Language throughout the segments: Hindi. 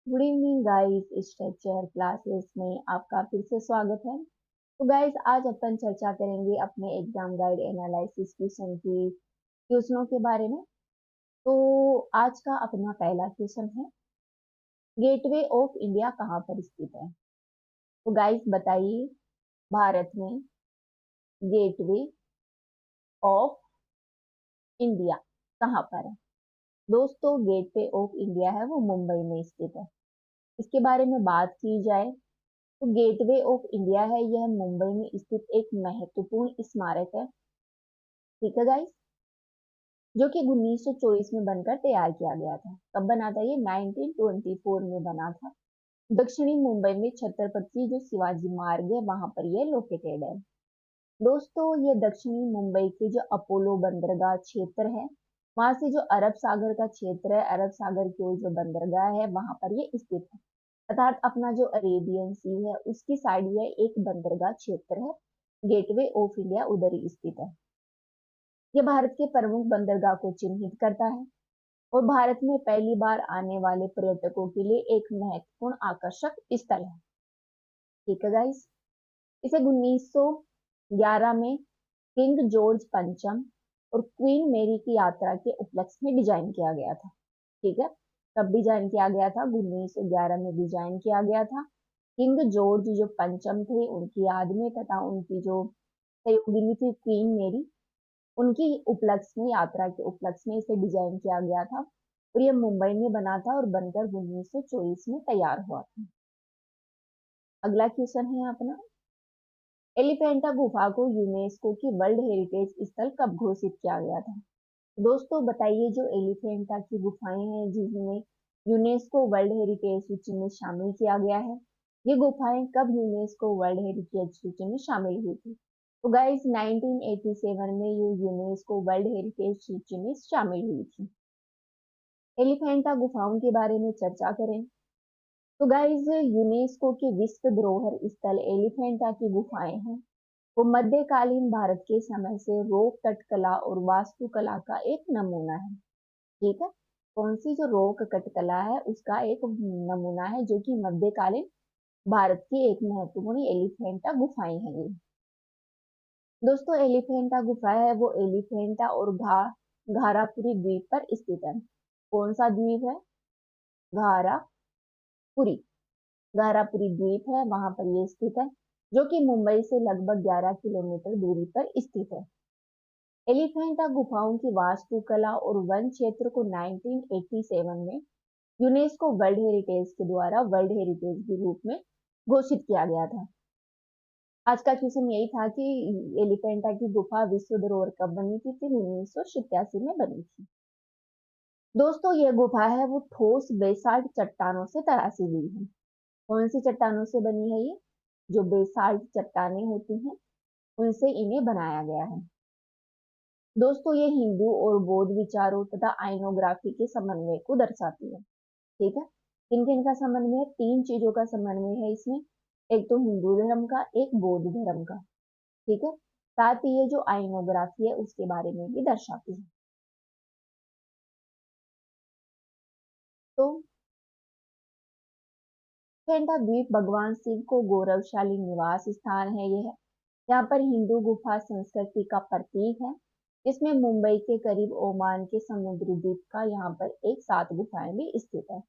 Good evening guys, structure classes में आपका फिर से स्वागत है। तो गाइस, आज अपन चर्चा करेंगे अपने एग्जाम गाइड एनालिसिस क्वेश्चन की क्वेश्चनों के बारे में। तो आज का अपना पहला क्वेश्चन है, गेटवे ऑफ इंडिया कहाँ पर स्थित है। तो गाइस बताइए, भारत में गेटवे ऑफ इंडिया कहाँ पर है। दोस्तों, गेटवे ऑफ इंडिया है वो मुंबई में स्थित है। इसके बारे में बात की जाए तो गेटवे ऑफ इंडिया है, यह मुंबई में स्थित एक महत्वपूर्ण स्मारक है। ठीक है गाइस, जो कि 1924 में बनकर तैयार किया गया था। कब बना था ये? 1924 में बना था। दक्षिणी मुंबई में छत्रपति जो शिवाजी मार्ग है वहां पर यह लोकेटेड है। दोस्तों, ये दक्षिणी मुंबई के जो अपोलो बंदरगाह क्षेत्र है, वहां से जो अरब सागर का क्षेत्र है, अरब सागर की जो बंदरगाह है वहां पर ये स्थित है। अर्थात अपना जो अरेबियन सी है उसकी साइड यह एक बंदरगाह क्षेत्र है। गेटवे ऑफ इंडिया उधर ही स्थित है। यह भारत के प्रमुख बंदरगाह को चिन्हित करता है और भारत में पहली बार आने वाले पर्यटकों के लिए एक महत्वपूर्ण आकर्षक स्थल है। ठीक है गाइस, इसे 1911 में किंग जॉर्ज पंचम और क्वीन मेरी की यात्रा के उपलक्ष्य में डिजाइन किया गया था। ठीक है, कब डिजाइन किया गया था? 1911 में डिजाइन किया गया था। किंग जॉर्ज जो पंचम थे उनकी याद में, तथा उनकी जो सहयोगिनी थी क्वीन मेरी, उनकी उपलक्ष्य में, यात्रा के उपलक्ष्य में इसे डिजाइन किया गया था। और यह मुंबई में बना था और बनकर 1924 में तैयार हुआ था। अगला क्वेश्चन है अपना, एलिफेंटा गुफा को यूनेस्को की वर्ल्ड हेरिटेज स्थल कब घोषित किया गया था। दोस्तों बताइए, जो एलिफेंटा की गुफाएं हैं जिन्हें यूनेस्को वर्ल्ड हेरिटेज सूची में शामिल किया गया है, ये गुफाएं कब यूनेस्को वर्ल्ड हेरिटेज सूची में शामिल हुई थी? तो गाइस 1987 में ये यूनेस्को वर्ल्ड हेरिटेज सूची में शामिल हुई थी। एलिफेंटा गुफाओं के बारे में चर्चा करें तो गाइस, यूनेस्को के विश्व धरोहर स्थल एलिफेंटा की गुफाएं हैं वो मध्यकालीन भारत के समय से रोक कट कला और वास्तुकला का एक नमूना है। ठीक है, कौन सी? जो रोक कट कला है उसका एक नमूना है, जो कि मध्यकालीन भारत की एक महत्वपूर्ण एलिफेंटा गुफाएं हैं ये। दोस्तों, एलिफेंटा गुफा है वो एलिफेंटा और घारापुरी द्वीप पर स्थित है। कौन सा द्वीप है? घारापुरी। घारापुरी द्वीप है, वहां पर ये स्थित है, जो कि मुंबई से लगभग 11 किलोमीटर दूरी पर स्थित है। एलिफेंटा गुफाओं की वास्तुकला और वन क्षेत्र को 1987 में यूनेस्को वर्ल्ड हेरिटेज के द्वारा वर्ल्ड हेरिटेज के रूप में घोषित किया गया था। आज का क्वेश्चन यही था कि एलिफेंटा की गुफा विश्व धरोहर कब बनी थी? 1987 में बनी थी। दोस्तों, यह गुफा है वो ठोस बेसाल्ट चट्टानों से तराशी हुई है। कौन सी चट्टानों से बनी है ये? जो बेसाल्ट चट्टानें होती हैं उनसे इन्हें बनाया गया है। दोस्तों, ये हिंदू और बौद्ध विचारों तथा आइनोग्राफी के समन्वय को दर्शाती है। ठीक है, किन किन का समन्वय? तीन चीजों का समन्वय है इसमें। एक तो हिंदू धर्म का, एक बौद्ध धर्म का। ठीक है, साथ ही ये जो आइनोग्राफी है उसके बारे में भी दर्शाती है। तो फेंटा द्वीप भगवान शिव को गौरवशाली निवास स्थान है यह। यहाँ पर हिंदू गुफा संस्कृति का प्रतीक है। इसमें मुंबई के करीब ओमान के समुद्री द्वीप का यहाँ पर एक 7 गुफाएं भी स्थित है।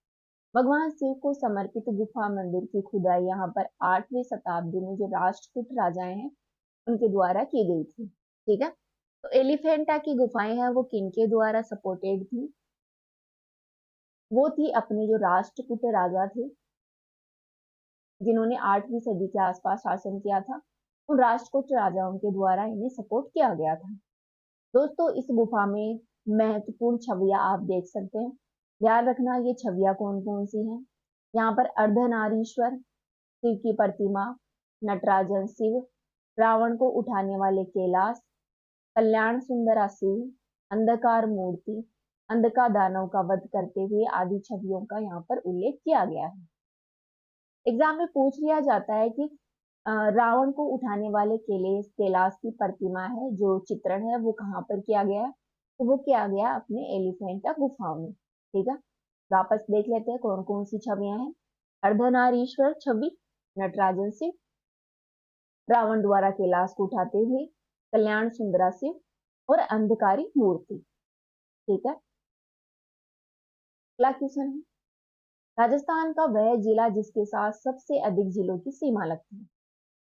भगवान शिव को समर्पित गुफा मंदिर की खुदाई यहाँ पर 8वीं शताब्दी में जो राष्ट्रकूट राजाएं हैं उनके द्वारा की गई थी। ठीक है, तो एलिफेंटा की गुफाएं हैं वो किनके द्वारा सपोर्टेड थी? वो थी अपने जो राष्ट्रकूट राजा थे जिन्होंने 8वीं सदी के आसपास शासन किया था, उन राष्ट्रकूट राजाओं के द्वारा इन्हें सपोर्ट किया गया था। दोस्तों, इस गुफा में महत्वपूर्ण छवियां आप देख सकते हैं। ध्यान रखना, ये छवियां कौन कौन सी हैं। यहाँ पर अर्धनारीश्वर, शिव की प्रतिमा, नटराजन शिव, रावण को उठाने वाले कैलाश, कल्याण सुंदरा शिव, अंधकार मूर्ति, अंधका दानव का वध करते हुए आदि छवियों का यहाँ पर उल्लेख किया गया है। एग्जाम में पूछ लिया जाता है कि रावण को उठाने वाले कैलाश की प्रतिमा है, जो चित्रण है वो कहाँ पर किया गया है? तो वो किया गया अपने एलिफेंटा गुफाओं में। ठीक है, वापस देख लेते हैं कौन कौन सी छवियां हैं। अर्धनारीश्वर छवि, नटराजन शिव, रावण द्वारा कैलाश को उठाते हुए, कल्याण सुंदरा शिव और अंधकारी मूर्ति। ठीक है, अगला क्वेश्चन है, राजस्थान का वह जिला जिसके साथ सबसे अधिक जिलों की सीमा लगती है।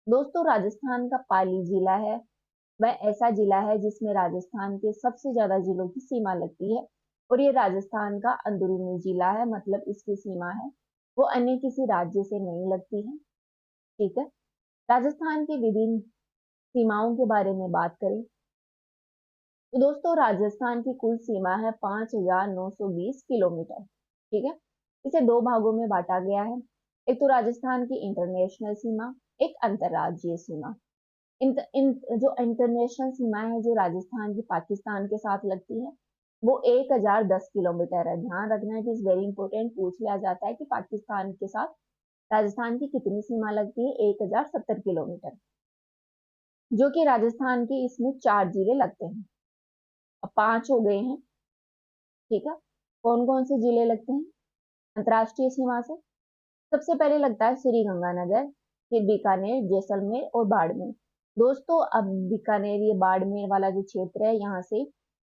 दोस्तों, राजस्थान का पाली जिला है, वह ऐसा जिला है जिसमें राजस्थान के सबसे ज्यादा जिलों की सीमा लगती है और ये राजस्थान का अंदरूनी जिला है, मतलब इसकी सीमा है वो अन्य किसी राज्य से नहीं लगती है। ठीक है, राजस्थान की विभिन्न सीमाओं के बारे में बात करें तो दोस्तों, राजस्थान की कुल सीमा है 5,920 किलोमीटर। ठीक है, इसे दो भागों में बांटा गया है। एक तो राजस्थान की इंटरनेशनल सीमा, एक अंतर्राज्यीय सीमा। जो इंटरनेशनल सीमा है जो राजस्थान की पाकिस्तान के साथ लगती है वो 1,010 किलोमीटर है। ध्यान रखना है कि इस वेरी इंपॉर्टेंट, पूछ लिया जाता है कि पाकिस्तान के साथ राजस्थान की कितनी सीमा लगती है, 1,070 किलोमीटर, जो कि राजस्थान के इसमें 4 जिले लगते हैं। अब 5 हो गए हैं। ठीक है, कौन कौन से जिले लगते हैं अंतरराष्ट्रीय सीमा से? सबसे पहले लगता है श्री गंगानगर, फिर बीकानेर, जैसलमेर और बाड़मेर। दोस्तों, अब बीकानेर, ये बाड़मेर वाला जो क्षेत्र है, यहाँ से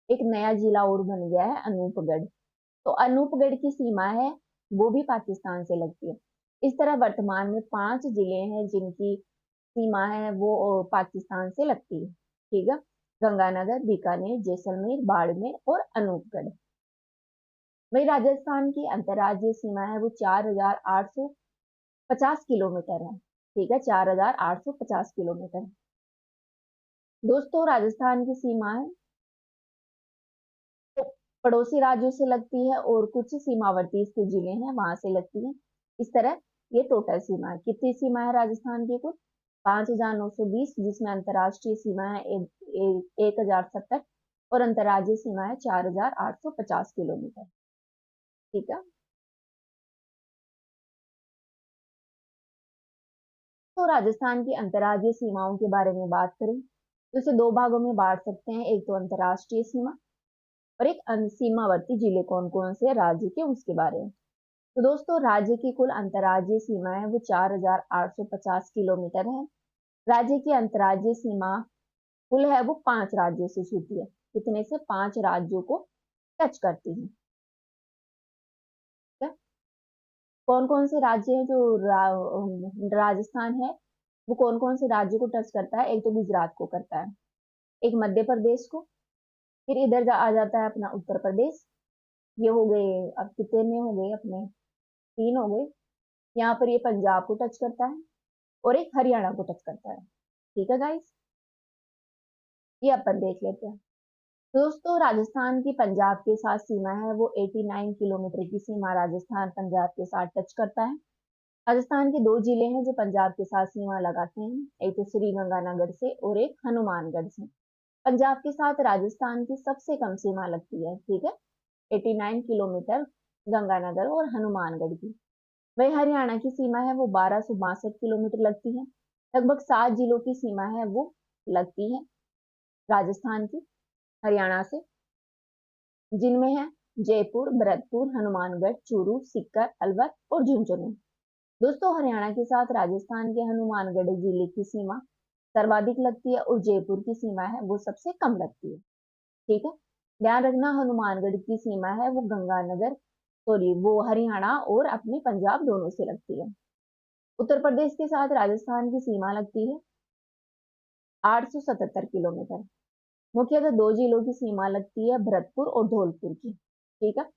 एक नया जिला और बन गया है, अनूपगढ़। तो अनूपगढ़ की सीमा है वो भी पाकिस्तान से लगती है। इस तरह वर्तमान में 5 जिले हैं जिनकी सीमा है वो पाकिस्तान से लगती है। ठीक है, गंगानगर, बीकानेर, जैसलमेर, बाड़मेर और अनूपगढ़। वही राजस्थान की अंतर्राज्यीय सीमा है वो 4,850 किलोमीटर है। ठीक है, 4,850 किलोमीटर। दोस्तों, राजस्थान की सीमा है तो पड़ोसी राज्यों से लगती है और कुछ सीमावर्ती इसके जिले हैं वहां से लगती है। इस तरह ये टोटल सीमा है। कितनी सीमा है राजस्थान की? कुल 5,920, जिसमें अंतर्राष्ट्रीय सीमा है 1,070 और अंतर्राज्यीय सीमा है 4,850 किलोमीटर। ठीक है, तो राजस्थान की अंतर्राज्यीय सीमाओं के बारे में बात करें तो इसे दो भागों में बांट सकते हैं, एक तो अंतर्राष्ट्रीय सीमा और एक सीमावर्ती जिले कौन कौन से राज्य के, उसके बारे में। तो दोस्तों, राज्य की कुल अंतर्राज्यीय सीमा है वो 4,850 किलोमीटर है। राज्य की अंतर्राज्यीय सीमा कुल है वो 5 राज्यों से छूती है। कितने से? 5 राज्यों को टच करती है। ठीक है? कौन कौन से राज्य हैं जो राजस्थान है वो कौन कौन से राज्यों को टच करता है? एक तो गुजरात को करता है, एक मध्य प्रदेश को, फिर इधर आ जाता है अपना उत्तर प्रदेश। ये हो गए, अब कितने हो गए अपने? 3 हो गए। यहाँ पर ये पंजाब को टच करता है और एक हरियाणा को टच करता है। ठीक है गाइस, ये अपन देख लेते हैं। दोस्तों, राजस्थान की पंजाब के साथ सीमा है वो 89 किलोमीटर की सीमा राजस्थान पंजाब के साथ टच करता है। राजस्थान के 2 जिले हैं जो पंजाब के साथ सीमा लगाते हैं, एक तो श्रीगंगानगर से और एक हनुमानगढ़ से। पंजाब के साथ राजस्थान की सबसे कम सीमा लगती है। ठीक है, 89 किलोमीटर गंगानगर और हनुमानगढ़ की। वही हरियाणा की सीमा है वो 1,262 किलोमीटर लगती है। लगभग 7 जिलों की सीमा है वो लगती है राजस्थान की हरियाणा से, जिनमें है जयपुर, भरतपुर, हनुमानगढ़, चूरू, सीकर, अलवर और झुंझुनू। दोस्तों, हरियाणा के साथ राजस्थान के हनुमानगढ़ जिले की सीमा सर्वाधिक लगती है और जयपुर की सीमा है वो सबसे कम लगती है। ठीक है, ध्यान रखना, हनुमानगढ़ की सीमा है वो गंगानगर, सॉरी, वो हरियाणा और अपने पंजाब दोनों से लगती है। उत्तर प्रदेश के साथ राजस्थान की सीमा लगती है 877 किलोमीटर। मुख्यतः 2 जिलों की सीमा लगती है, भरतपुर और धौलपुर की। ठीक है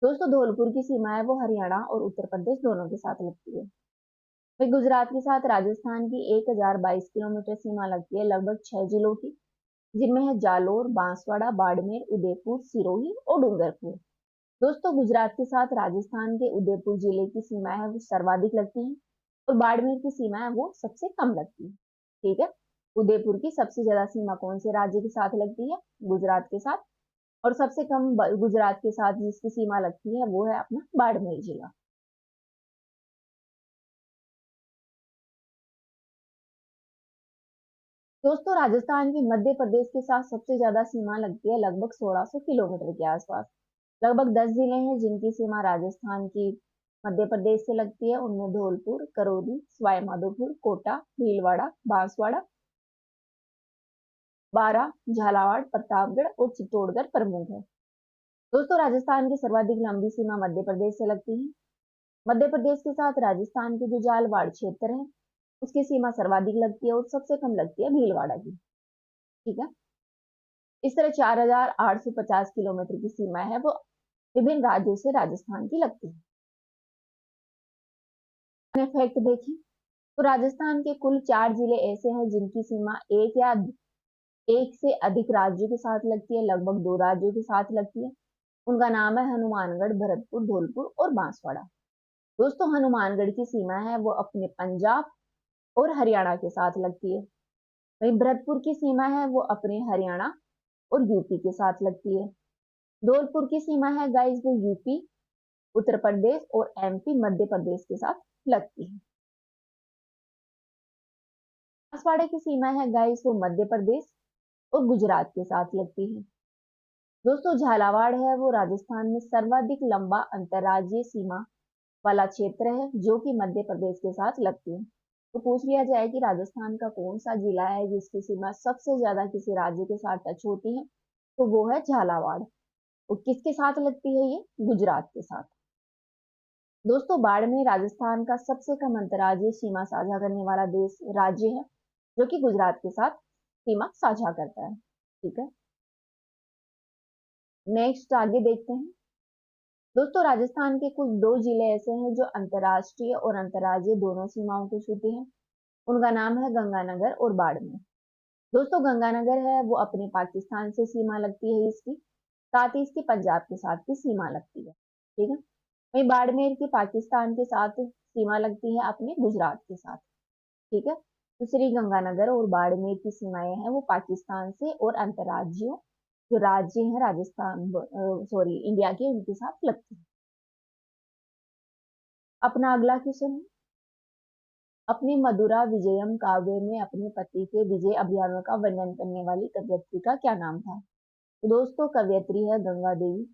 दोस्तों, धौलपुर की सीमा है वो हरियाणा और उत्तर प्रदेश दोनों के साथ लगती है। फिर गुजरात के साथ राजस्थान की 1,022 किलोमीटर सीमा लगती है, लगभग 6 जिलों की, जिनमें है जालोर, बांसवाड़ा, बाड़मेर, उदयपुर, सिरोही और डूंगरपुर। दोस्तों, गुजरात के साथ राजस्थान के उदयपुर जिले की सीमा है वो सर्वाधिक लगती है और बाड़मेर की सीमा है वो सबसे कम लगती है। ठीक है, उदयपुर की सबसे ज्यादा सीमा कौन से राज्य के साथ लगती है? गुजरात के साथ। और सबसे कम गुजरात के साथ जिसकी सीमा लगती है वो है अपना बाड़मेर जिला। दोस्तों, राजस्थान की मध्य प्रदेश के साथ सबसे ज्यादा सीमा लगती है, लगभग 1,600 किलोमीटर के आसपास। लगभग 10 जिले हैं जिनकी सीमा राजस्थान की मध्य प्रदेश से लगती है। उनमें धौलपुर, करौली, सवाई माधोपुर, कोटा, भीलवाड़ा, बांसवाड़ा, बारां, झालावाड़, प्रतापगढ़ और चित्तौड़गढ़ प्रमुख है। दोस्तों, राजस्थान की सर्वाधिक लंबी सीमा मध्य प्रदेश से लगती है। मध्य प्रदेश के साथ राजस्थान के जो झालावाड़ क्षेत्र है उसकी सीमा सर्वाधिक लगती है और सबसे कम लगती है भीलवाड़ा की। ठीक है, इस तरह 4,850 किलोमीटर की सीमा है वो विभिन्न राज्यों से राजस्थान की लगती है। फैक्ट देखें तो राजस्थान के कुल 4 जिले ऐसे हैं जिनकी सीमा एक से अधिक राज्यों के साथ लगती है, लगभग 2 राज्यों के साथ लगती है। उनका नाम है हनुमानगढ़, भरतपुर, धौलपुर और बांसवाड़ा। दोस्तों, हनुमानगढ़ की सीमा है वो अपने पंजाब और हरियाणा के साथ लगती है। वहीं भरतपुर की सीमा है वो अपने हरियाणा और यूपी के साथ लगती है। धौलपुर की सीमा है गाइस वो यूपी, उत्तर प्रदेश और एमपी, मध्य प्रदेश के साथ लगती है। बांसवाड़ा की सीमा है गाइस वो मध्य प्रदेश और गुजरात के साथ लगती है। दोस्तों, झालावाड़ है वो राजस्थान में सर्वाधिक लंबा अंतर्राज्यीय सीमा वाला क्षेत्र है जो कि मध्य प्रदेश के साथ लगती है। तो पूछ लिया जाए कि राजस्थान का कौन सा जिला है जिसकी सीमा सबसे ज्यादा किसी राज्य के साथ टच होती है, तो वो है झालावाड़। तो किसके साथ लगती है ये? गुजरात के साथ। दोस्तों, बाड़मेर राजस्थान का सबसे कम अंतर्राज्यीय सीमा साझा करने वाला देश राज्य है जो कि गुजरात के साथ सीमा साझा करता है। ठीक है, नेक्स्ट आगे देखते हैं। दोस्तों, राजस्थान के कुछ 2 जिले ऐसे हैं जो अंतर्राष्ट्रीय और अंतर्राज्यीय दोनों सीमाओं को छूते हैं। उनका नाम है गंगानगर और बाड़मेर। दोस्तों, गंगानगर है वो अपने पाकिस्तान से सीमा लगती है इसकी, साथ ही इसकी पंजाब के साथ भी सीमा लगती है। ठीक है, वही बाड़मेर की पाकिस्तान के साथ सीमा लगती है अपने गुजरात के साथ। ठीक है, तो श्री गंगानगर और बाड़मेर की सीमाएं हैं वो पाकिस्तान से और अंतर्राज्यों जो राज्य हैं राजस्थान सॉरी इंडिया के, उनके साथ लगती है। अपना अगला क्वेश्चन है, अपनी मधुरा विजयम काव्य में अपने पति के विजय अभियानों का वर्णन करने वाली कवयित्री का क्या नाम था? तो दोस्तों, कवयित्री है गंगा देवी।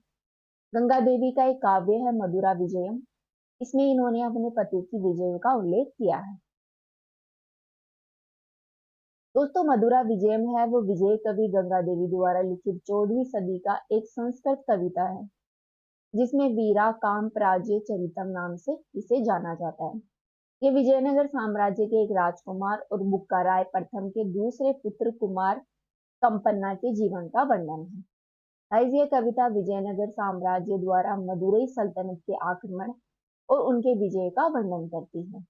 गंगा देवी का एक काव्य है मधुरा विजयम। इसमें इन्होंने अपने पति की विजय का उल्लेख किया है। दोस्तों, मधुरा विजयम है वो विजय कवि गंगा देवी द्वारा लिखित 14वीं सदी का एक संस्कृत कविता है जिसमें वीरा काम प्राज्य चरितम नाम से इसे जाना जाता है। ये विजयनगर साम्राज्य के एक राजकुमार और बुक्का राय प्रथम के दूसरे पुत्र कुमार कंपन्ना के जीवन का वर्णन है। गाइस, ये कविता विजयनगर साम्राज्य द्वारा मदुरई सल्तनत के आक्रमण और उनके विजय का वर्णन करती है।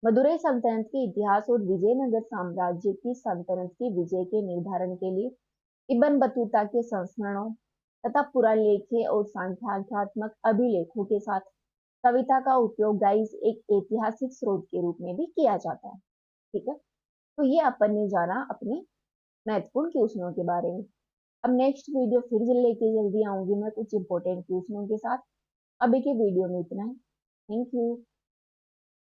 मदुरई सल्तनत के इतिहास और विजयनगर साम्राज्य की सल्तनत के विजय के निर्धारण के लिए इब्न बतूता के संस्मरणों तथा पुरालेख्य और संख्यात्मक अभिलेखों के साथ कविता का उपयोग गाइस एक ऐतिहासिक स्रोत के रूप में भी किया जाता है। ठीक है, तो ये अपन ने जाना अपने महत्वपूर्ण क्वेश्चनों के बारे में। अब नेक्स्ट वीडियो फिर लेके जल्दी आऊंगी मैं कुछ इंपॉर्टेंट क्वेश्चनों के साथ। अभी के वीडियो में इतना है। Thank you.